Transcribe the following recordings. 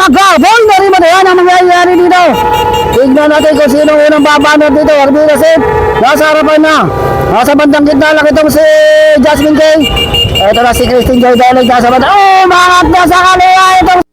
Magkabol na rin matayan ang mangyayari dito. Tignan natin kung sino unang babanat dito. Arbi kasi nasa harapan na. Nasa bandang gitna lang itong si Jasmine Kay. Ito na si Christine Joy Dalig nasa bandang. Oh, mangat na sa kanila itong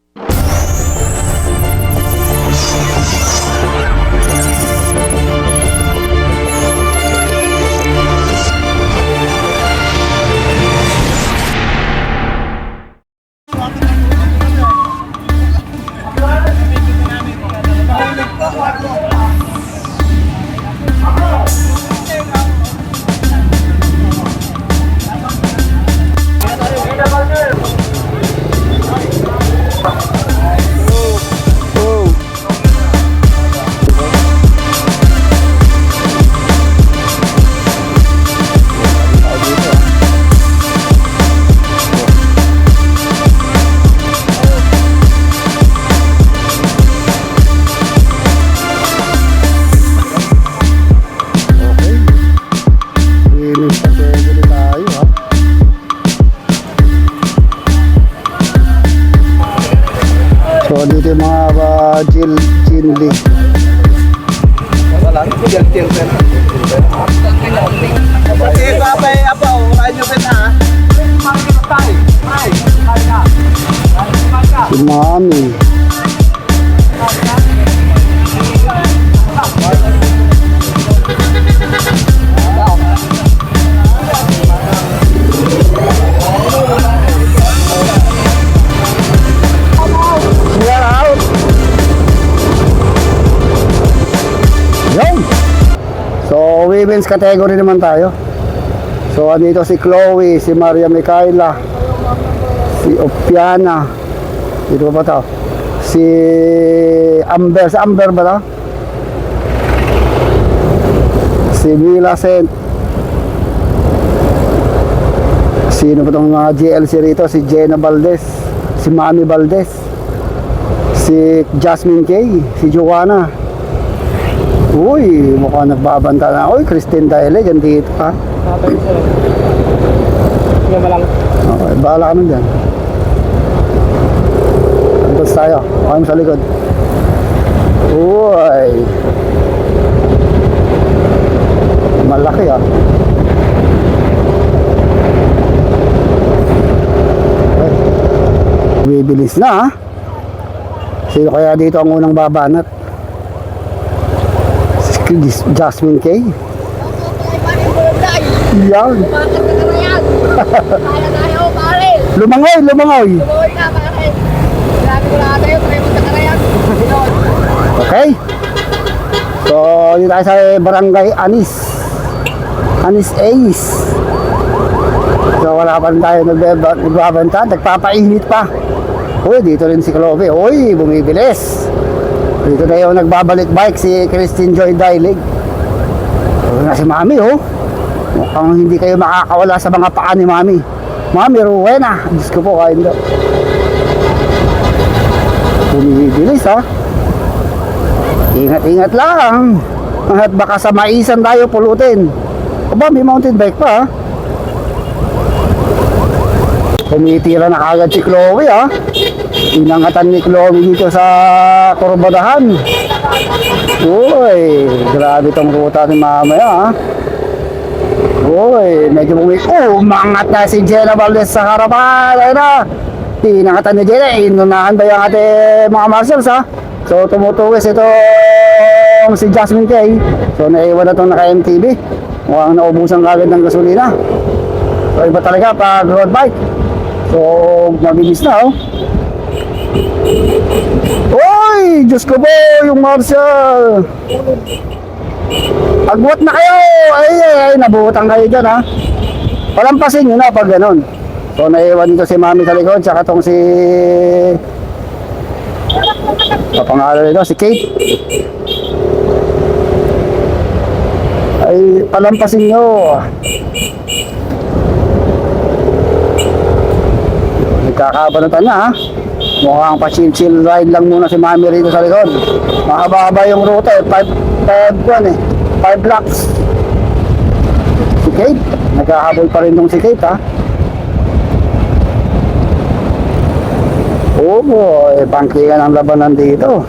dito yung mga Jinli. Wala, Jinli. Kasi babay apa, orain nyo kita ha. Si Mami. So, women's category naman tayo. So, andito si Chloe, si Maria Micaela, si Opiana, dito ba ito? Si Amber, si Amber ba ito? Si Mila Saint. Sino ba itong mga GLC rito? Si Jenna Valdez, si Mami Valdez, si Jasmine Kay, si Joanna. Uy, mukhang nagbabanta na. Uy, Christine Daile, dyan dito ha. Okay, bahala ka nun dyan. Antos tayo, kami sa likod. Uy, malaki ha. Okay. Bibilis na ha. Sino kaya dito ang unang babanat? Jasmine Kay. Yan. Lumangoy, lumangoy. Okay. So, dito tayo sa barangay Anis. Anis Ace. So, wala pa rin tayo nagbabanta. Nagpapainit pa. Uy, dito rin si Chloe. Uy, bumibilis. Dito na yung nagbabalik bike si Christine Joy Dalig. Ito na si Mami oh. Mukhang hindi kayo makakawala sa mga paa ni Mami. Mami Rowena. Diyos ko po, kain daw. Bumibilis ha. Ingat-ingat lang. At baka sa maisan tayo pulutin. Aba, may mountain bike pa ha. Tumitira na kagad si Chloe ha. Inangatan ni Chloe dito sa kurbadahan. Uy, grabe tong ruta ni mamaya ha. Uy, medyo umangat na si Jenna Valdez sa harapan. Ayun na. Inangatan ni Jenna. Inunahan ba yung ating mga marshals ha. So tumutuwis itong si Jasmine Kay. So naiwan na itong naka-MTV. Mukhang naubusan kagad ng gasolina. So iba talaga pag road bike. So mabilis na oh. Uy! Diyos ko po, yung Marshall! Agwat na kayo! Ay, nabuhutan kayo dyan ha. Palampasin nyo na pag ganun. So naiwan dito si Mami sa likod, tsaka tong si papangalan nito, si Kate. Ay, palampasin nyo. Nagkakabanatan na ha. Mukhang pa-chill ride lang muna si Mami rito sa likod. Mahaba-haba yung ruta eh. 5 blocks. Si Kate, nagkahabol pa rin tong si Kate ha. Oo, bangkingan ang labanan dito.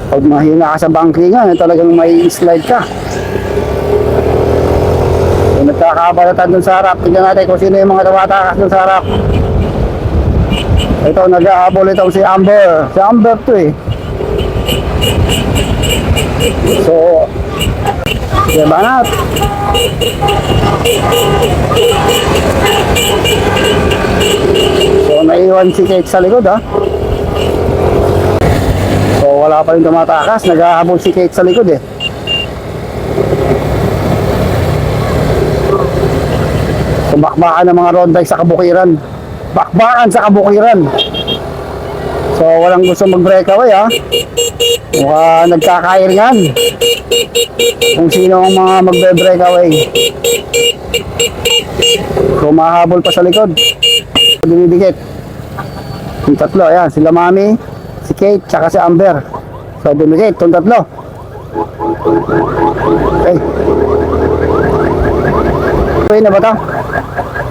Pag mahina ka sa bangkingan, talagang may slide ka. Kung nagkakabalatan dun sa harap, tignan natin kung sino yung mga tumatakas dun sa harap. Ito, nag-aabol itong si Amber. Si Amber to eh. So, banat. So, naiwan si Kate sa likod ha. So, wala pa rin tumatakas. Nag-aabol si Kate sa likod eh. So, bakbakan ng mga road bike sa kabukiran. Bakbakan sa kabukiran. So, walang gusto mag-breakaway ha. Mukha nagkakairingan kung sino ang mga magbe-breakaway. So, mahabol pa sa likod. Dumidikit. Yung tatlo, ayan. Sila Mami, si Kate, tsaka si Amber. So, dumidikit. Itong tatlo. Okay. Okay na ba ito?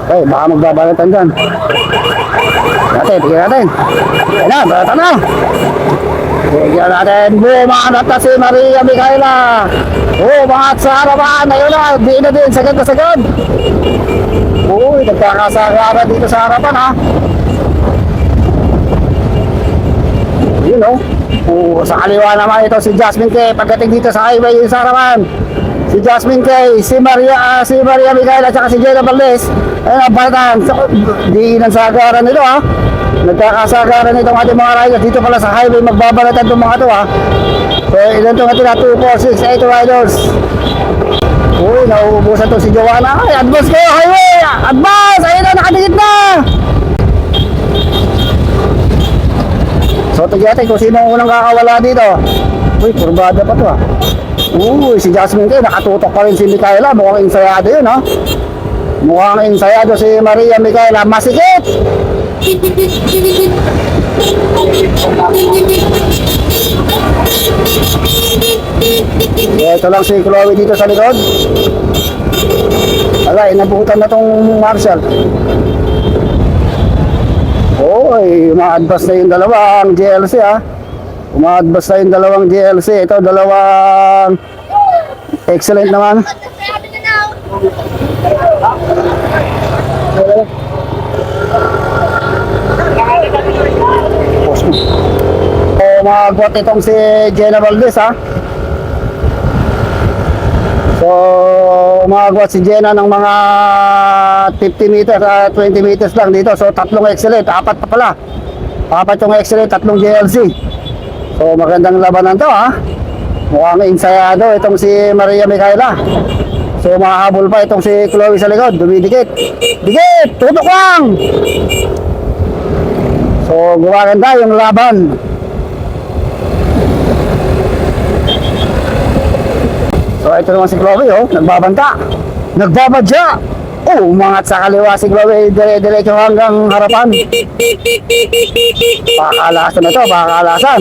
Okay, baka magbabalatan dyan. Tignan natin. Ayan na, balatan na. Tignan natin. Bumanat na si Maria Micaela. Bumanat sa harapan. Ayun na, di na din. Sagad na sagad. Uy, nagkakasagaran dito sa harapan ha. Yun o. Sa kaliwa naman ito si Jasmine K. Pagdating dito sa highway yung sa harapan. Si Jasmine K, si Maria Micaela, at si Jenna Valdez. Ayun ang balatan. So, di nang sagaran nito ha. Nagkakasagaran itong ating mga riders. Dito pala sa highway magbabalatan itong mga ito ha. So ilan itong ating 2, 4, 6, 8 riders. Uy, nauubusan itong si Joanna. Ay, advance kayo highway! Advance! Ayun na, nakadikit na! So tignan natin kung sino ang unang kakawala dito. Uy, kurbada pa to ha. Uy, si Jasmine kayo, nakatutok pa rin si Micaela. Mukhang insayado yun ha. Mukhang insayado si Maria Micaela. Masikip! Ito lang si Chloe dito sa likod. Alay, nabuhutan na tong Marshall. Oy, uma-advance na yung dalawang GLC ha. Uma-advance na yung dalawang GLC. Ito, dalawang excellent naman. Magwat itong si Jenna Valdez ha. So magwat si Jenna ng mga 50 meters at 20 meters lang dito. So tatlong excellent, apat pa pala. Apat yung excellent, tatlong JLC. So magandang labanan to ha. Mukhang insayado itong si Maria Micaela. So mahabol pa itong si Chloe sa likod. Dumidikit. Dikit! Tutok lang! So gumaganda yung laban. So ito naman si Chloe nagbabanta. Nagbabadya. Umangat sa kaliwa si Chloe, dire-diretso hanggang harapan. Pakalasan na to, pakalasan.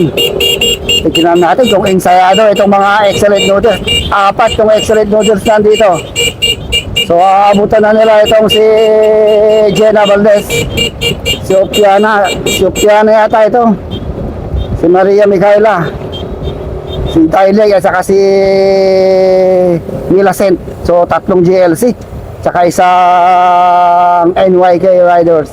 Tignan natin kung insayado itong mga excellent noodles. Apat yung excellent noodles nandito. So aabutan na nila itong si Jenna Valdez. Si Opiana yata ito. Si Maria Micaela. Si Tyler at saka si Millicent. So tatlong GLC saka isang NYK Riders.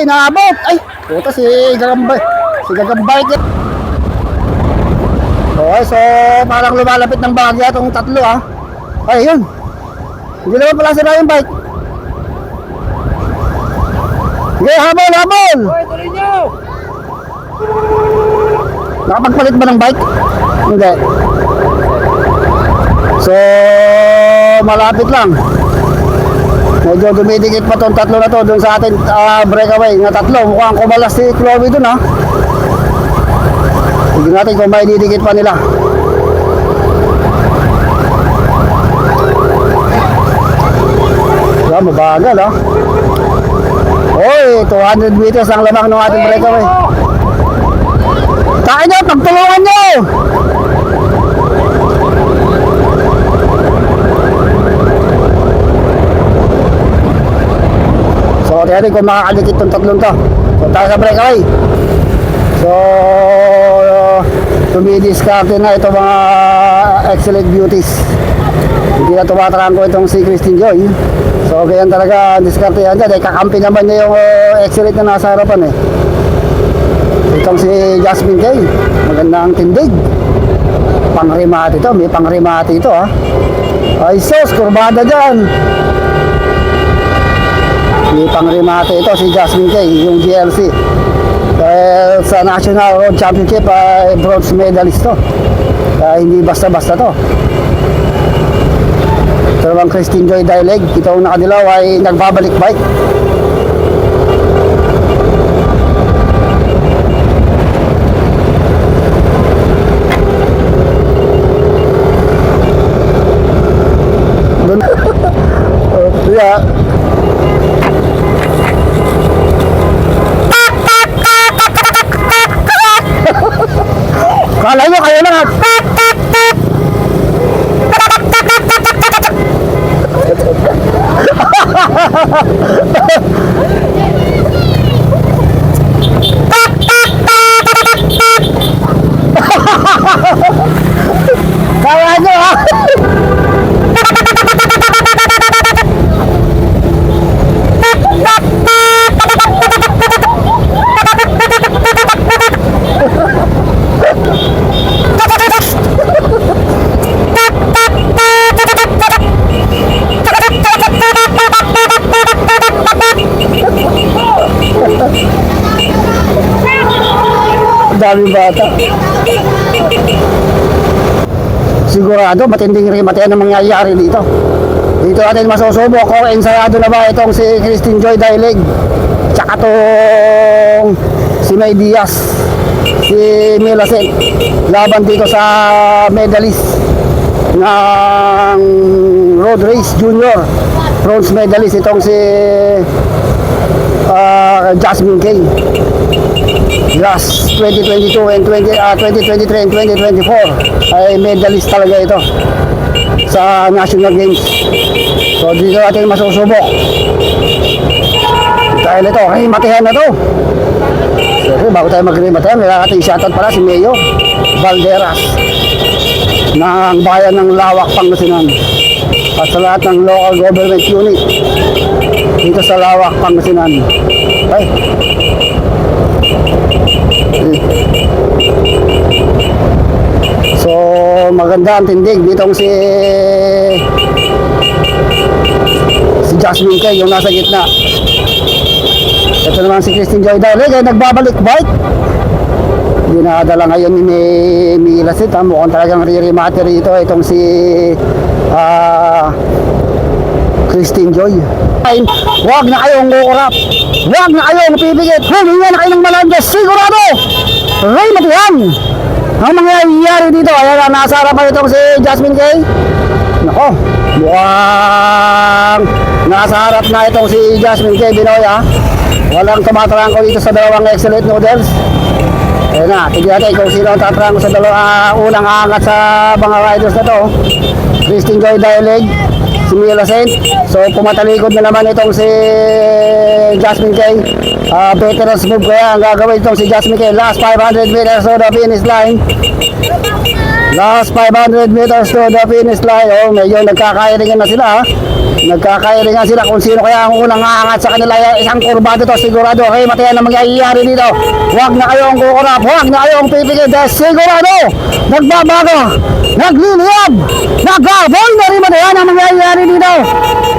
naabot. Ay, puto si Gagambay. Si Gagambay. Okay, so parang lumalapit ng bagya itong tatlo ah. Ay, yun. Hindi naman pala sila yung bike. Sige, habol, habol! Hoy, tuloy nyo! Nakapagpalit ba ng bike? Hindi. So, malapit lang. Medyo dumidikit pa tong tatlo na to dun sa ating breakaway na tatlo. Mukhang kumalas si Chloe dun ha. Tignan natin kung may didikit pa nila. Yan, mabagal ha. Oy, 200 meters ang lamang ng ating breakaway. Tayo nyo, pagtulungan nyo! So, tiyarin kung makakalikit itong tatlong to. So, tayo sa breakaway. So, tumidiskarte na ito mga excellent beauties. Hindi na tumatarangko itong si Christine Joy. So, ganyan talaga ang diskarte yan dyan. Kakampi naman niya yung excellent na nasa harapan eh. Itong si Jasmine Kay, magandang tindig. Pangrimati ito, may pangrimati ito ha. Ay sus, kurbada dyan. May pangrimati ito si Jasmine Kay, yung GLC. Dahil sa National Road Championship ay bronze medalist to. Kaya hindi basta-basta to. Ito naman Christine Joy Dileg, itong nakadilaw ay nagbabalik bike. Yeah. Kala nyo kayo lang at kala nyo ha. Daming bata. Sigurado matinding remate ang mangyayari dito. Dito natin masusubok kung ensayado na ba itong si Christine Joy Dileg, tsaka tong si May Diaz, si Milacent, laban dito sa medalist ng road race junior, bronze medalist itong si Jasmine Kay. Last 2022 and 2023 and 2024 ay medalist talaga ito sa national games. So dito natin masusubok dahil ito rimatihan na to. So bago tayo magrimatihan, may ating shoutout pala si Mayo Valderas ng bayan ng Lawak, Pangasinan, at sa lahat ng local government unit dito sa Lawak, Pangasinan. Okay. So maganda ang tindig ditong si Jasmine Kay, yung nasa gitna. Ito naman si Christine Joy Dileg ay nagbabalik bike. Dinadala ngayon ni Milacent. Mukhang talagang ririmate rito itong si Christine Joy. Huwag na kayong kukurap, huwag na kayong pipigit, huminga na kayo ng malandas. Sigurado rimatihan ang mangyayari dito. Ayan, nasa harapan itong si Jasmine Kay. Nako, mukhang nasa harap na itong si Jasmine Kay Binoy ha. Walang tumatarangko dito sa dalawang excellent noodles. Ayan na, tignan natin kung sino ang tatarangko sa unang aangat sa mga riders na to. Christine Joy Dileg, si Milacent. So pumatalikod na naman itong si Jasmine Kay. Veterans move kaya ang gagawin itong si Jasmine Kay. Last 500 meters to the finish line. Last 500 meters to the finish line. Oh, medyo nagkakairingan na sila ha. Nagkakairingan sila kung sino kaya ang unang aangat sa kanila. Isang kurbado to, sigurado. Okay, matayan na mangyayari dito. Huwag na kayong kukurap, huwag na kayong pipigil. Dahil sigurado, nagbabago, nagliliyab, nagkaboy na rin matayan ang mangyayari dito.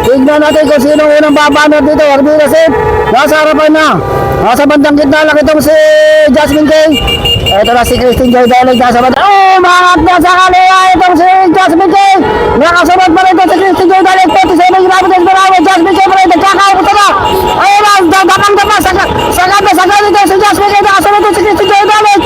Tignan natin kung sino ang unang babanat dito. Arbina Sid, nasa harapan na. Nasa bandang gitna lang itong si Jasmine K. Ito na si Christine Joy Dalig nasa bandang. Oh, mangat na sa kanila itong si Jasmine K. Nakasunod pa rin ito si Christine Joy Dalig. 47 grabe din Barawa. Jasmine K pa rin. Nagkakaupunta na. Ayun na, dapang-dapa. Sagad ito si Jasmine K. Nakasunod ito si Christine Joy Dalig.